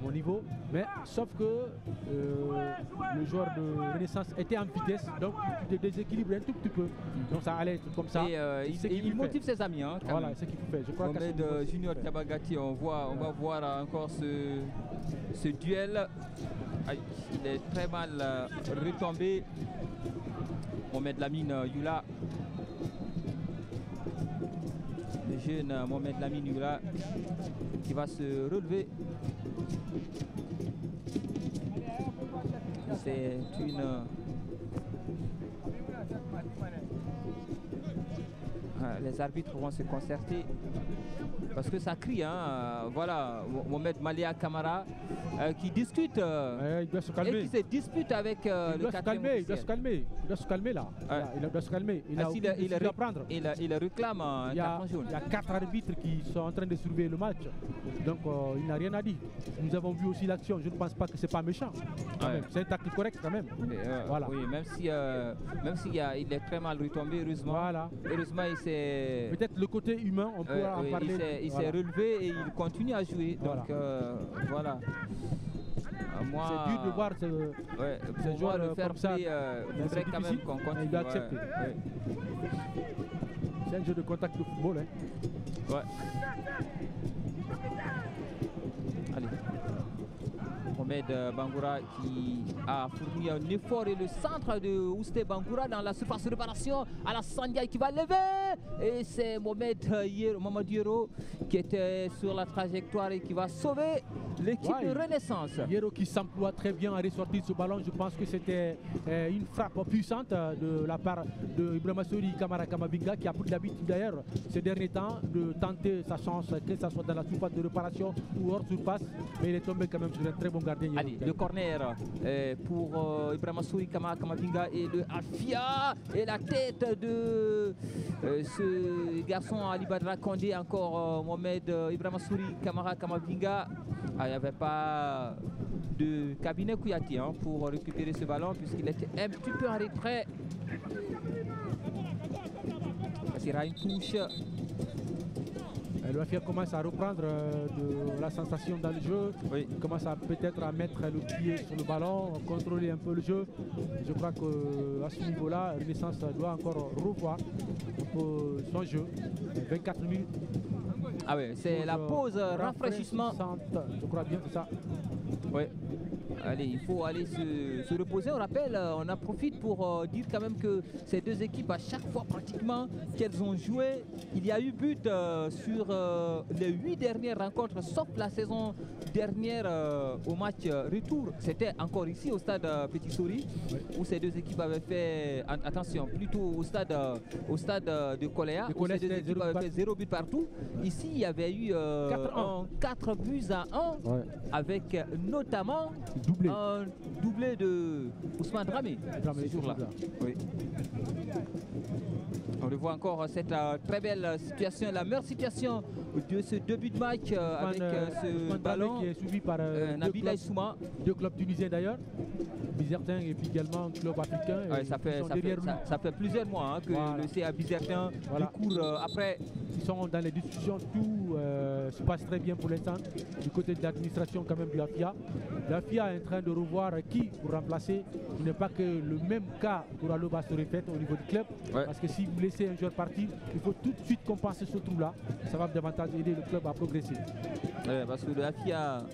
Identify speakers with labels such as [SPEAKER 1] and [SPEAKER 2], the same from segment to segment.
[SPEAKER 1] mon niveau, mais sauf que le joueur de Renaissance était en vitesse, donc il déséquilibre un tout petit peu. Donc ça allait être comme ça.
[SPEAKER 2] Et il motive ses amis. Hein,
[SPEAKER 1] voilà, c'est ce qu'il faut faire. Je crois
[SPEAKER 2] Mohamed Junior Kabagati, on va voir encore ce duel. Il est très mal retombé. Mohamed Lamine Youla. Le jeune Mohamed Lamine Youla qui va se relever. C'est une... les arbitres vont se concerter parce que ça crie, hein. Voilà, Mohamed Malia Kamara qui discute
[SPEAKER 1] il doit se calmer.
[SPEAKER 2] et qui se dispute avec le quatrième officiel.
[SPEAKER 1] Il doit se calmer là. Il doit se calmer.
[SPEAKER 2] Il réclame un carton jaune.
[SPEAKER 1] Il y a 4 arbitres qui sont en train de surveiller le match. Donc il n'a rien à dire. Nous avons vu aussi l'action. Je ne pense pas que c'est pas méchant. C'est un tacle correct quand même.
[SPEAKER 2] Voilà. Oui, même si il est très mal retombé, heureusement.
[SPEAKER 1] Voilà.
[SPEAKER 2] Heureusement, il s'est...
[SPEAKER 1] Peut-être le côté humain, on peut en parler.
[SPEAKER 2] Il s'est relevé et il continue à jouer. Donc voilà.
[SPEAKER 1] C'est dur de voir ce joueur
[SPEAKER 2] le faire
[SPEAKER 1] comme ça.
[SPEAKER 2] Il faudrait quand même qu'on continue.
[SPEAKER 1] Il doit accepter. C'est un jeu de contact de football. Hein.
[SPEAKER 2] Ouais. Allez. Mohamed Bangoura qui a fourni un effort et le centre de Ousté Bangoura dans la surface de réparation à la Sandiaï qui va lever et c'est Mohamed Yero qui était sur la trajectoire et qui va sauver l'équipe de Renaissance.
[SPEAKER 1] Yero qui s'emploie très bien à ressortir ce ballon. Je pense que c'était une frappe puissante de la part de Ibrahima Souri Kamara Kamavinga qui a pris l'habitude d'ailleurs ces derniers temps de tenter sa chance, que ce soit dans la surface de réparation ou hors surface, mais il est tombé quand même sur un très bon gardien.
[SPEAKER 2] Allez, le corner pour Ibrahima Souri Kamara Kamavinga et le Afia et la tête de ce garçon Ali Badra Kondé, encore Mohamed Ibrahima Souri Kamara Kamavinga. Il n'y avait pas de cabinet Kouyaté pour récupérer ce ballon puisqu'il était un petit peu en retrait. Il y aura une touche.
[SPEAKER 1] Le Afia commence à reprendre de la sensation dans le jeu.
[SPEAKER 2] Oui.
[SPEAKER 1] Il commence peut-être à mettre le pied sur le ballon, contrôler un peu le jeu. Je crois qu'à ce niveau-là, Renaissance doit encore revoir son jeu. 24 minutes.
[SPEAKER 2] Ah oui, c'est la pause rafraîchissement.
[SPEAKER 1] Je crois bien que ça.
[SPEAKER 2] Oui. Allez, il faut aller se reposer. On rappelle, on en profite pour dire quand même que ces deux équipes, à chaque fois pratiquement qu'elles ont joué, il y a eu but sur les 8 dernières rencontres, sauf la saison dernière au match retour. C'était encore ici au stade Petit Souris, où ces deux équipes avaient fait, attention, plutôt au stade de Coléa, où ces deux équipes avaient fait 0 but partout. Ici, il y avait eu 4 buts à 1, avec notamment un doublé de Ousmane Dramé ce jour-là. Oui. On revoit encore cette très belle situation, la meilleure situation de ce début de match avec ce ballon
[SPEAKER 1] qui est suivi par
[SPEAKER 2] Nabila Issouma.
[SPEAKER 1] 2 clubs tunisiens d'ailleurs, Bizertin et puis également un club africain.
[SPEAKER 2] Ça fait plusieurs mois que le CA Bizertin court après.
[SPEAKER 1] Ils sont dans les discussions, tout se passe très bien pour l'instant du côté de l'administration quand même de l'AFIA. L'AFIA est en train de revoir qui pour remplacer. Il n'est pas que le même cas pour Aloba se répète au niveau du club. Parce que si vous laissez un joueur partir, il faut tout de suite compenser ce trou-là. Ça va davantage aider le club à progresser.
[SPEAKER 2] Parce que l'AFIA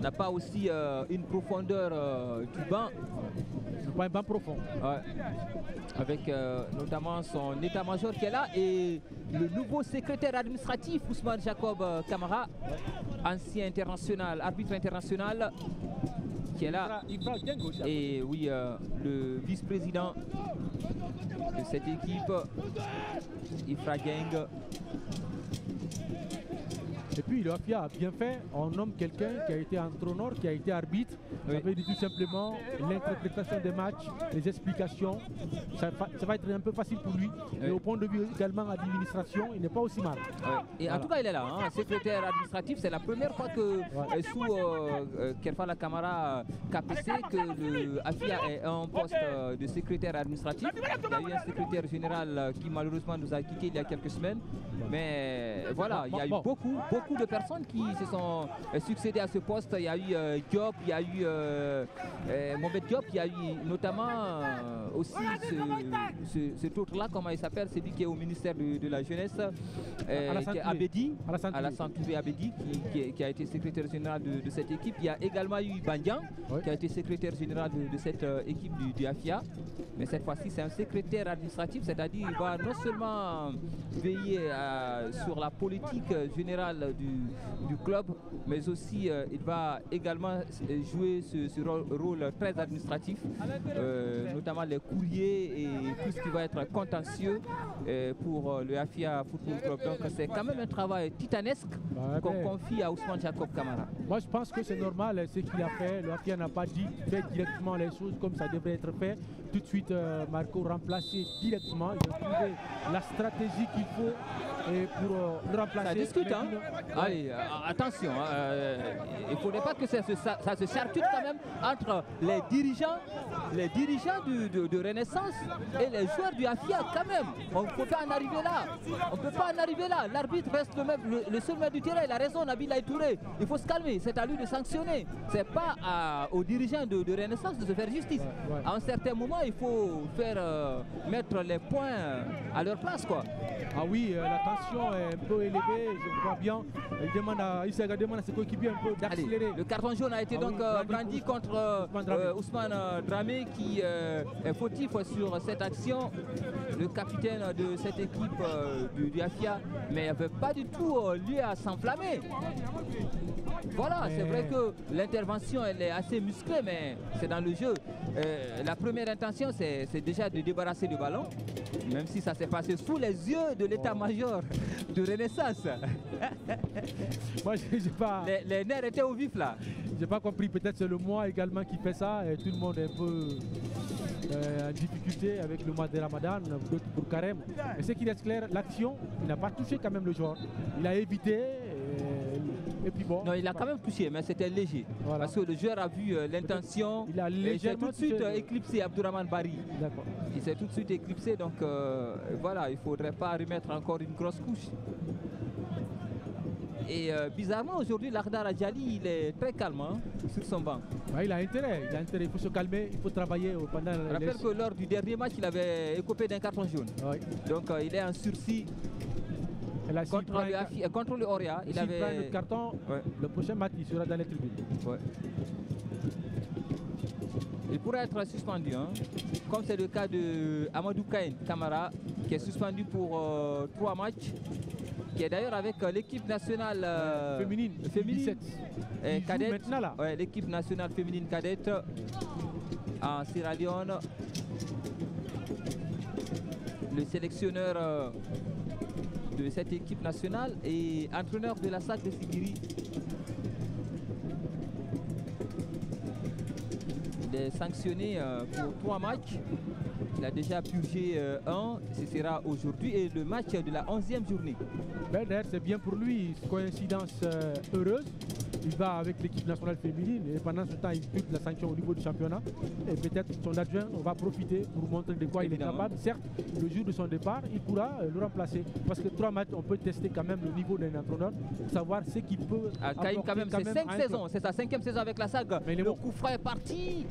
[SPEAKER 2] n'a pas aussi une profondeur du banc.
[SPEAKER 1] Pas un banc profond.
[SPEAKER 2] Avec notamment son état-major qui est là et le nouveau secrétaire administratif Ousmane Jacob Kamara, ancien international, arbitre international, qui est là. Et oui, le vice-président de cette équipe, Ifra Geng.
[SPEAKER 1] Et puis l'AFIA a bien fait, on nomme quelqu'un qui a été entraîneur, qui a été arbitre. Ça veut dire tout simplement l'interprétation des matchs, les explications. Ça va être un peu facile pour lui. Et au point de vue également administration, il n'est pas aussi mal.
[SPEAKER 2] Et en tout cas, il est là, secrétaire administratif. C'est la première fois que sous Kerfala Kamara KPC que l'AFIA est en poste de secrétaire administratif. Il y a eu un secrétaire général qui malheureusement nous a quitté il y a quelques semaines. Mais voilà, il y a eu beaucoup de personnes qui se sont succédées à ce poste. Il y a eu Diop, il y a eu Mohamed Diop, il y a eu notamment aussi cet autre-là, comment il s'appelle, celui qui est au ministère de la Jeunesse, qui est Abedi, Alassane Touré Abedi, qui a été secrétaire général de cette équipe. Il y a également eu Bandian, qui a été secrétaire général de cette équipe du AFIA. Mais cette fois-ci, c'est un secrétaire administratif, c'est-à-dire qu'il va non seulement veiller sur la politique générale du club, mais aussi il va également jouer ce rôle très administratif, notamment les courriers et tout ce qui va être contentieux pour le AFIA Football Club. Donc c'est quand même un travail titanesque qu'on confie à Ousmane Jacob Kamara.
[SPEAKER 1] Moi je pense que c'est normal ce qu'il a fait. Le AFIA n'a pas dit fait directement les choses comme ça devrait être fait. Tout de suite Marco remplacé directement. Il a trouvé la stratégie qu'il faut pour le remplacer.
[SPEAKER 2] Ça discute, hein. Allez, attention, il ne faudrait pas que ça se charcute quand même entre les dirigeants de Renaissance et les joueurs du AFIA quand même. On ne peut pas en arriver là. On ne peut pas en arriver là. L'arbitre reste le seul maître du terrain. Il a raison, Nabil Touré. Il faut se calmer. C'est à lui de sanctionner. Ce n'est pas aux dirigeants de Renaissance de se faire justice. À un certain moment, il faut faire mettre les points à leur place, quoi.
[SPEAKER 1] Ah oui, la tension est un peu élevée, je crois bien. Il demande à ses coéquipiers un peu d'accélérer.
[SPEAKER 2] Le carton jaune a été donc brandi contre Ousmane Dramé qui est fautif sur cette action. Le capitaine de cette équipe du AFIA, mais il n'avait pas du tout lieu à s'enflammer. Voilà, c'est vrai que l'intervention elle est assez musclée, mais c'est dans le jeu. La première intention, c'est déjà de débarrasser le ballon, même si ça s'est passé sous les yeux de l'état-major de Renaissance.
[SPEAKER 1] Moi, j'ai pas...
[SPEAKER 2] les nerfs étaient au vif là.
[SPEAKER 1] J'ai pas compris, peut-être c'est le mois également qui fait ça, et tout le monde est un peu en difficulté avec le mois de Ramadan, d'autres pour Carême. Mais ce qui reste clair, l'action, il n'a pas touché quand même le joueur. Il a évité. Et puis bon,
[SPEAKER 2] non, il a quand même touché, mais c'était léger. Voilà. Parce que le joueur a vu l'intention.
[SPEAKER 1] Il a légèrement
[SPEAKER 2] tout de suite éclipsé Abdourahmane Bari. Il s'est tout de suite éclipsé, donc voilà, il ne faudrait pas remettre encore une grosse couche. Et bizarrement, aujourd'hui, Lardar Adjali, il est très calme sur son banc.
[SPEAKER 1] Il a intérêt, il faut se calmer, il faut travailler pendant...
[SPEAKER 2] Je rappelle que lors du dernier match, il avait écopé d'un carton jaune. Oui. Donc il est en sursis. Contre le Oria, il avait
[SPEAKER 1] prend le carton. Le prochain match, il sera dans les tribunes. Ouais.
[SPEAKER 2] Il pourrait être suspendu, comme c'est le cas de Amadou Kain Kamara, qui est suspendu pour 3 matchs, qui est d'ailleurs avec l'équipe nationale
[SPEAKER 1] féminine
[SPEAKER 2] cadette. L'équipe nationale féminine cadette en Sierra Leone. Le sélectionneur de cette équipe nationale et entraîneur de la SAC de Sigiri. Il est sanctionné pour 3 matchs. Il a déjà purgé 1, ce sera aujourd'hui, et le match de la 11e journée.
[SPEAKER 1] D'ailleurs, c'est bien pour lui, coïncidence heureuse. Il va avec l'équipe nationale féminine et pendant ce temps, il purge la sanction au niveau du championnat. Et peut-être son adjoint va profiter pour montrer de quoi il est capable. Certes, le jour de son départ, il pourra le remplacer. Parce que 3 matchs, on peut tester quand même le niveau d'un entraîneur pour savoir ce qu'il peut apporter.
[SPEAKER 2] Quand même, c'est 5 saisons, c'est sa 5e saison avec la SAG. Mais le coup franc est parti.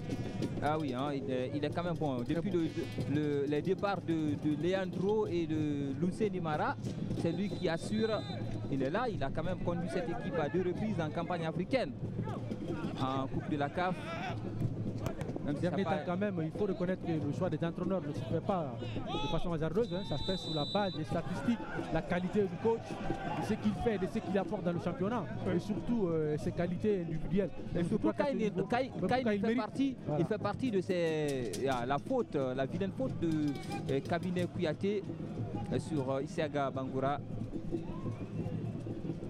[SPEAKER 2] Ah oui, il est quand même bon. Depuis les départs de Leandro et de Lucé Nimara, c'est lui qui assure. Il est là, il a quand même conduit cette équipe à 2 reprises en campagne africaine, en Coupe de la CAF.
[SPEAKER 1] Quand même, il faut reconnaître que le choix des entraîneurs ne se fait pas de façon hasardeuse. Ça se fait sur la base des statistiques, la qualité du coach, de ce qu'il fait, de ce qu'il apporte dans le championnat, et surtout ses qualités individuelles.
[SPEAKER 2] Et surtout quand il fait partie de la vilaine faute de Cabinet Kouyaté sur Isiaga Bangoura.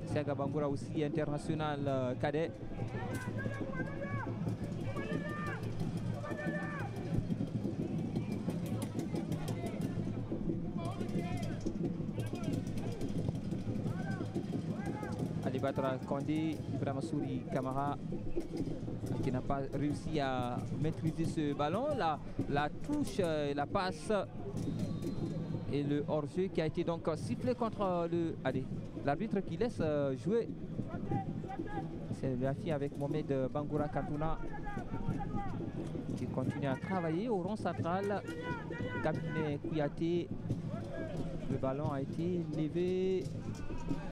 [SPEAKER 2] Isiaga Bangoura aussi international cadet. Batra Kandé, Ibrahima Souri Kamara qui n'a pas réussi à maîtriser ce ballon. La touche, la passe Et le hors-jeu qui a été donc sifflé contre le... Allez, l'arbitre qui laisse jouer. C'est la fille avec Mohamed Bangoura Katouna qui continue à travailler au rond central. Cabinet Kouyaté. Le ballon a été levé.